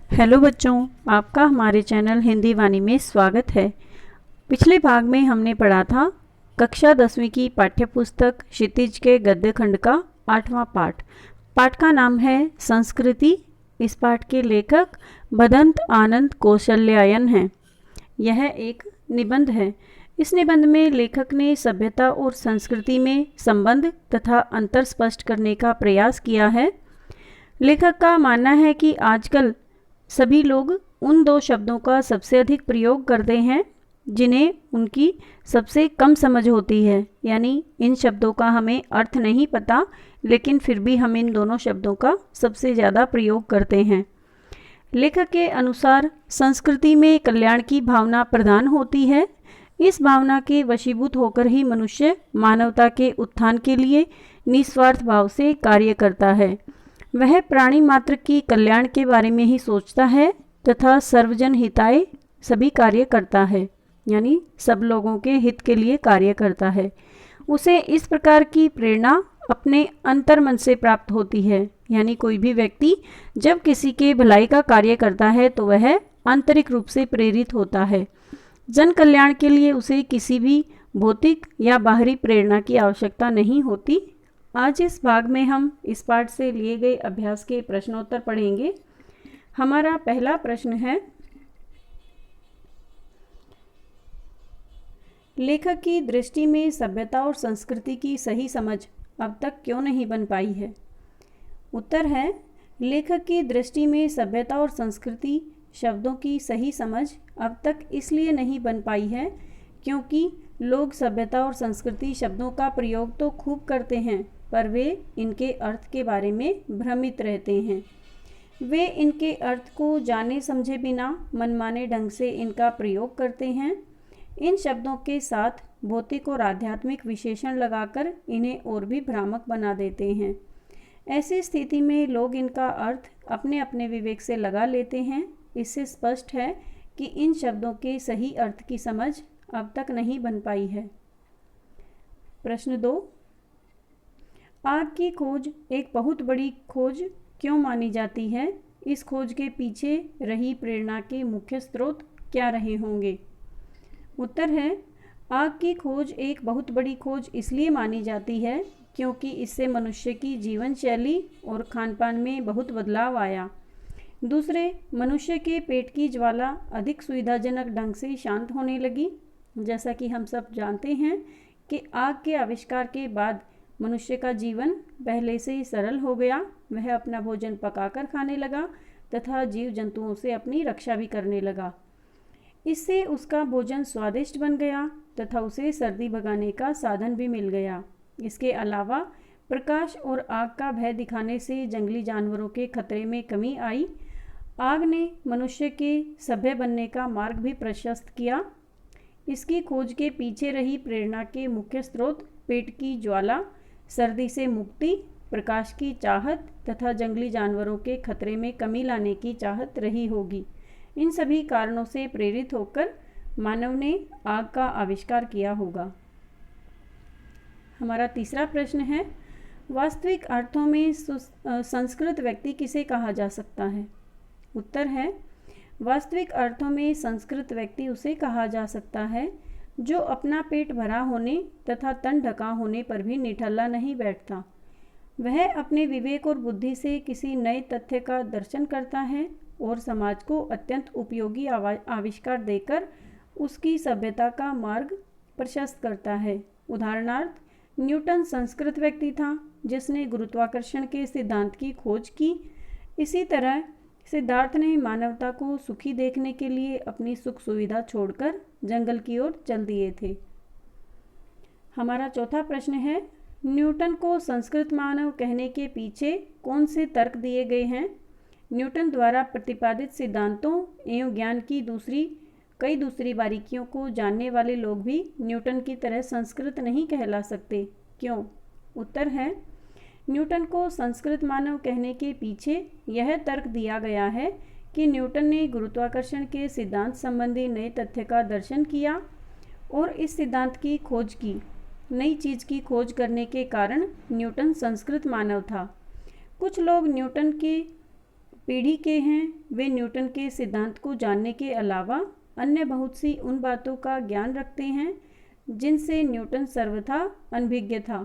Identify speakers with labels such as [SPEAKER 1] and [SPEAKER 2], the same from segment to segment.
[SPEAKER 1] Hello बच्चों, आपका हमारे चैनल हिंदी वाणी में स्वागत है। पिछले भाग में हमने पढ़ा था कक्षा 10वीं की पाठ्यपुस्तक क्षितिज के गद्य खंड का 8वां पाठ। पाठ का नाम है संस्कृति। इस पाठ के लेखक भदंत आनंद कौशल्यायन हैं। यह एक निबंध है। इस निबंध में लेखक ने सभ्यता और संस्कृति में संबंध तथा अंतर स्पष्ट करने का प्रयास किया है। लेखक का मानना है कि आजकल सभी लोग उन दो शब्दों का सबसे अधिक प्रयोग करते हैं जिन्हें उनकी सबसे कम समझ होती है, यानी इन शब्दों का हमें अर्थ नहीं पता, लेकिन फिर भी हम इन दोनों शब्दों का सबसे ज़्यादा प्रयोग करते हैं। लेखक के अनुसार संस्कृति में कल्याण की भावना प्रधान होती है। इस भावना के वशीभूत होकर ही मनुष्य मानवता के उत्थान के लिए निस्वार्थ भाव से कार्य करता है। वह प्राणी मात्र की कल्याण के बारे में ही सोचता है तथा सर्वजन हिताय सभी कार्य करता है, यानी सब लोगों के हित के लिए कार्य करता है। उसे इस प्रकार की प्रेरणा अपने अंतर्मन से प्राप्त होती है, यानी कोई भी व्यक्ति जब किसी के भलाई का कार्य करता है तो वह आंतरिक रूप से प्रेरित होता है। जन कल्याण के लिए उसे किसी भी भौतिक या बाहरी प्रेरणा की आवश्यकता नहीं होती। आज इस भाग में हम इस पाठ से लिए गए अभ्यास के प्रश्नोत्तर पढ़ेंगे। हमारा पहला प्रश्न है, लेखक की दृष्टि में सभ्यता और संस्कृति की सही समझ अब तक क्यों नहीं बन पाई है। उत्तर है, लेखक की दृष्टि में सभ्यता और संस्कृति शब्दों की सही समझ अब तक इसलिए नहीं बन पाई है क्योंकि लोग सभ्यता और संस्कृति शब्दों का प्रयोग तो खूब करते हैं, पर वे इनके अर्थ के बारे में भ्रमित रहते हैं। वे इनके अर्थ को जाने समझे बिना मनमाने ढंग से इनका प्रयोग करते हैं। इन शब्दों के साथ भौतिक और आध्यात्मिक विशेषण लगाकर इन्हें और भी भ्रामक बना देते हैं। ऐसी स्थिति में लोग इनका अर्थ अपने अपने विवेक से लगा लेते हैं। इससे स्पष्ट है कि इन शब्दों के सही अर्थ की समझ अब तक नहीं बन पाई है। प्रश्न 2, आग की खोज एक बहुत बड़ी खोज क्यों मानी जाती है? इस खोज के पीछे रही प्रेरणा के मुख्य स्रोत क्या रहे होंगे? उत्तर है, आग की खोज एक बहुत बड़ी खोज इसलिए मानी जाती है क्योंकि इससे मनुष्य की जीवन शैली और खान पान में बहुत बदलाव आया। दूसरे, मनुष्य के पेट की ज्वाला अधिक सुविधाजनक ढंग से शांत होने लगी। जैसा कि हम सब जानते हैं कि आग के आविष्कार के बाद मनुष्य का जीवन पहले से ही सरल हो गया। वह अपना भोजन पकाकर खाने लगा तथा जीव जंतुओं से अपनी रक्षा भी करने लगा। इससे उसका भोजन स्वादिष्ट बन गया तथा उसे सर्दी भगाने का साधन भी मिल गया। इसके अलावा प्रकाश और आग का भय दिखाने से जंगली जानवरों के खतरे में कमी आई। आग ने मनुष्य के सभ्य बनने का मार्ग भी प्रशस्त किया। इसकी खोज के पीछे रही प्रेरणा के मुख्य स्रोत पेट की ज्वाला, सर्दी से मुक्ति, प्रकाश की चाहत तथा जंगली जानवरों के खतरे में कमी लाने की चाहत रही होगी। इन सभी कारणों से प्रेरित होकर मानव ने आग का आविष्कार किया होगा। हमारा तीसरा प्रश्न है, वास्तविक अर्थों में संस्कृत व्यक्ति किसे कहा जा सकता है? उत्तर है, वास्तविक अर्थों में संस्कृत व्यक्ति उसे कहा जा सकता है जो अपना पेट भरा होने तथा तन ढका होने पर भी निठल्ला नहीं बैठता। वह अपने विवेक और बुद्धि से किसी नए तथ्य का दर्शन करता है और समाज को अत्यंत उपयोगी आविष्कार देकर उसकी सभ्यता का मार्ग प्रशस्त करता है। उदाहरणार्थ, न्यूटन संस्कृत व्यक्ति था जिसने गुरुत्वाकर्षण के सिद्धांत की खोज की। इसी तरह सिद्धार्थ ने मानवता को सुखी देखने के लिए अपनी सुख सुविधा छोड़कर जंगल की ओर चल दिए थे। हमारा चौथा प्रश्न है, न्यूटन को संस्कृत मानव कहने के पीछे कौन से तर्क दिए गए हैं? न्यूटन द्वारा प्रतिपादित सिद्धांतों एवं ज्ञान की कई दूसरी बारीकियों को जानने वाले लोग भी न्यूटन की तरह संस्कृत नहीं कहला सकते। क्यों? उत्तर है, न्यूटन को संस्कृत मानव कहने के पीछे यह तर्क दिया गया है कि न्यूटन ने गुरुत्वाकर्षण के सिद्धांत संबंधी नए तथ्य का दर्शन किया और इस सिद्धांत की खोज की। नई चीज़ की खोज करने के कारण न्यूटन संस्कृत मानव था। कुछ लोग न्यूटन के पीढ़ी के हैं, वे न्यूटन के सिद्धांत को जानने के अलावा अन्य बहुत सी उन बातों का ज्ञान रखते हैं जिनसे न्यूटन सर्वथा अनभिज्ञ था,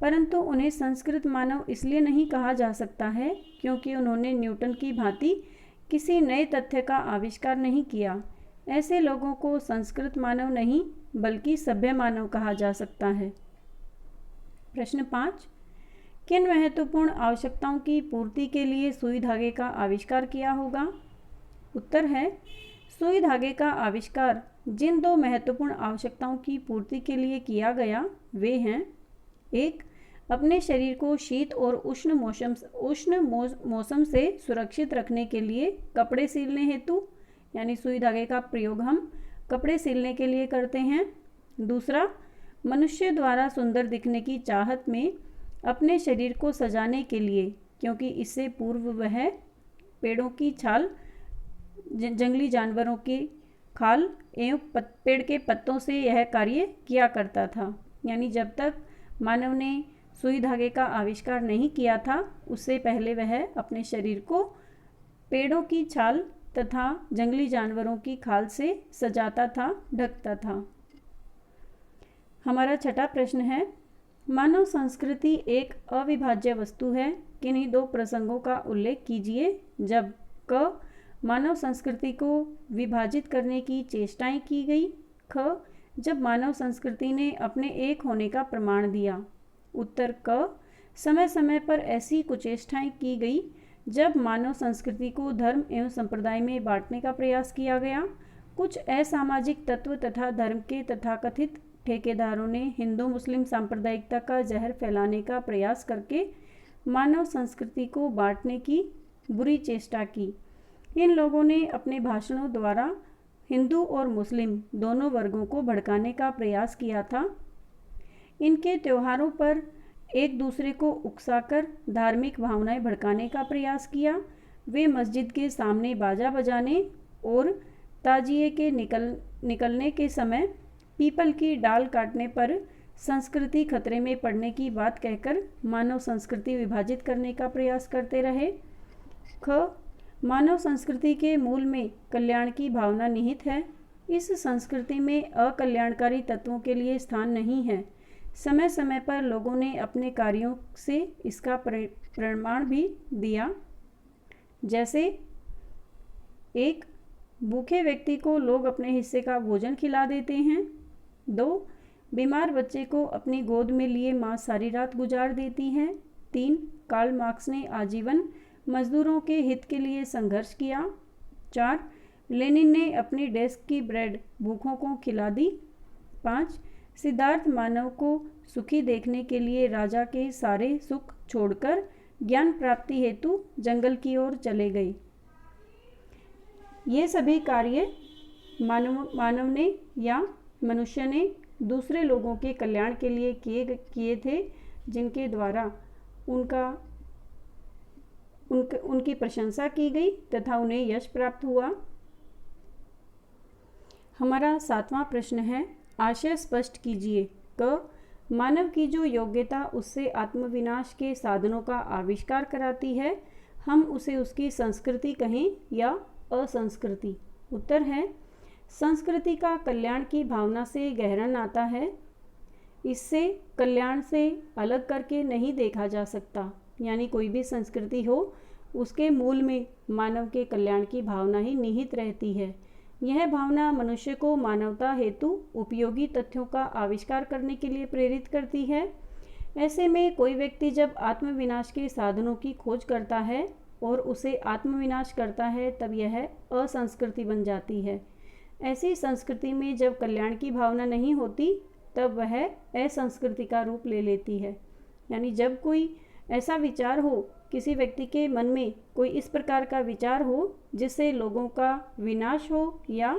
[SPEAKER 1] परंतु उन्हें संस्कृत मानव इसलिए नहीं कहा जा सकता है क्योंकि उन्होंने न्यूटन की भांति किसी नए तथ्य का आविष्कार नहीं किया। ऐसे लोगों को संस्कृत मानव नहीं बल्कि सभ्य मानव कहा जा सकता है। प्रश्न 5, किन महत्वपूर्ण आवश्यकताओं की पूर्ति के लिए सुई धागे का आविष्कार किया होगा? उत्तर है, सुई धागे का आविष्कार जिन दो महत्वपूर्ण आवश्यकताओं की पूर्ति के लिए किया गया वे हैं: 1. अपने शरीर को शीत और उष्ण मौसम से सुरक्षित रखने के लिए कपड़े सिलने हेतु, यानी सुई धागे का प्रयोग हम कपड़े सिलने के लिए करते हैं। 2. मनुष्य द्वारा सुंदर दिखने की चाहत में अपने शरीर को सजाने के लिए, क्योंकि इससे पूर्व वह पेड़ों की छाल, जंगली जानवरों की खाल एवं पेड़ के पत्तों से यह कार्य किया करता था। यानी जब तक मानव ने सुई धागे का आविष्कार नहीं किया था, उससे पहले वह अपने शरीर को पेड़ों की छाल तथा जंगली जानवरों की खाल से सजाता था, ढकता था। हमारा 6ठा प्रश्न है, मानव संस्कृति एक अविभाज्य वस्तु है। किन्हीं दो प्रसंगों का उल्लेख कीजिए जब क मानव संस्कृति को विभाजित करने की चेष्टाएं की गई, ख जब मानव संस्कृति ने अपने एक होने का प्रमाण दिया। उत्तर क समय समय पर ऐसी कुचेष्टाएं की गई जब मानव संस्कृति को धर्म एवं संप्रदाय में बांटने का प्रयास किया गया। कुछ असामाजिक तत्व तथा धर्म के तथाकथित ठेकेदारों ने हिंदू मुस्लिम सांप्रदायिकता का जहर फैलाने का प्रयास करके मानव संस्कृति को बांटने की बुरी चेष्टा की। इन लोगों ने अपने भाषणों द्वारा हिंदू और मुस्लिम दोनों वर्गों को भड़काने का प्रयास किया था। इनके त्योहारों पर एक दूसरे को उकसाकर धार्मिक भावनाएं भड़काने का प्रयास किया। वे मस्जिद के सामने बाजा बजाने और ताजिए के निकलने के समय पीपल की डाल काटने पर संस्कृति खतरे में पड़ने की बात कहकर मानव संस्कृति विभाजित करने का प्रयास करते रहे। ख मानव संस्कृति के मूल में कल्याण की भावना निहित है। इस संस्कृति में अकल्याणकारी तत्वों के लिए स्थान नहीं है। समय समय पर लोगों ने अपने कार्यों से इसका प्रमाण भी दिया, जैसे 1. भूखे व्यक्ति को लोग अपने हिस्से का भोजन खिला देते हैं। 2. बीमार बच्चे को अपनी गोद में लिए माँ सारी रात गुजार देती है। 3. कार्ल मार्क्स ने आजीवन मजदूरों के हित के लिए संघर्ष किया। 4. लेनिन ने अपनी डेस्क की ब्रेड भूखों को खिला दी। 5. सिद्धार्थ मानव को सुखी देखने के लिए राजा के सारे सुख छोड़कर ज्ञान प्राप्ति हेतु जंगल की ओर चले गए। ये सभी कार्य मानव ने या मनुष्य ने दूसरे लोगों के कल्याण के लिए किए थे, जिनके द्वारा उनकी प्रशंसा की गई तथा उन्हें यश प्राप्त हुआ। हमारा 7वां प्रश्न है, आशय स्पष्ट कीजिए। क मानव की जो योग्यता उससे आत्मविनाश के साधनों का आविष्कार कराती है, हम उसे उसकी संस्कृति कहें या असंस्कृति? उत्तर है, संस्कृति का कल्याण की भावना से गहरा नाता है। इससे कल्याण से अलग करके नहीं देखा जा सकता। यानी कोई भी संस्कृति हो, उसके मूल में मानव के कल्याण की भावना ही निहित रहती है। यह भावना मनुष्य को मानवता हेतु उपयोगी तथ्यों का आविष्कार करने के लिए प्रेरित करती है। ऐसे में कोई व्यक्ति जब आत्मविनाश के साधनों की खोज करता है और उसे आत्मविनाश करता है, तब यह असंस्कृति बन जाती है। ऐसी संस्कृति में जब कल्याण की भावना नहीं होती, तब वह असंस्कृति का रूप ले लेती है। यानी जब कोई ऐसा विचार हो, किसी व्यक्ति के मन में कोई इस प्रकार का विचार हो जिससे लोगों का विनाश हो या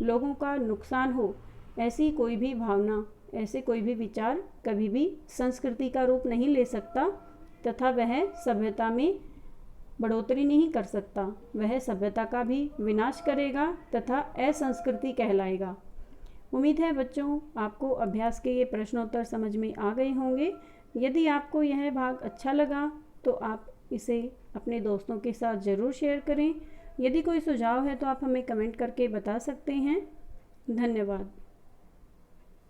[SPEAKER 1] लोगों का नुकसान हो, ऐसी कोई भी भावना, ऐसे कोई भी विचार कभी भी संस्कृति का रूप नहीं ले सकता तथा वह सभ्यता में बढ़ोतरी नहीं कर सकता। वह सभ्यता का भी विनाश करेगा तथा असंस्कृति कहलाएगा। उम्मीद है बच्चों, आपको अभ्यास के ये प्रश्नोत्तर समझ में आ गए होंगे। यदि आपको यह भाग अच्छा लगा तो आप इसे अपने दोस्तों के साथ ज़रूर शेयर करें। यदि कोई सुझाव है तो आप हमें कमेंट करके बता सकते हैं। धन्यवाद।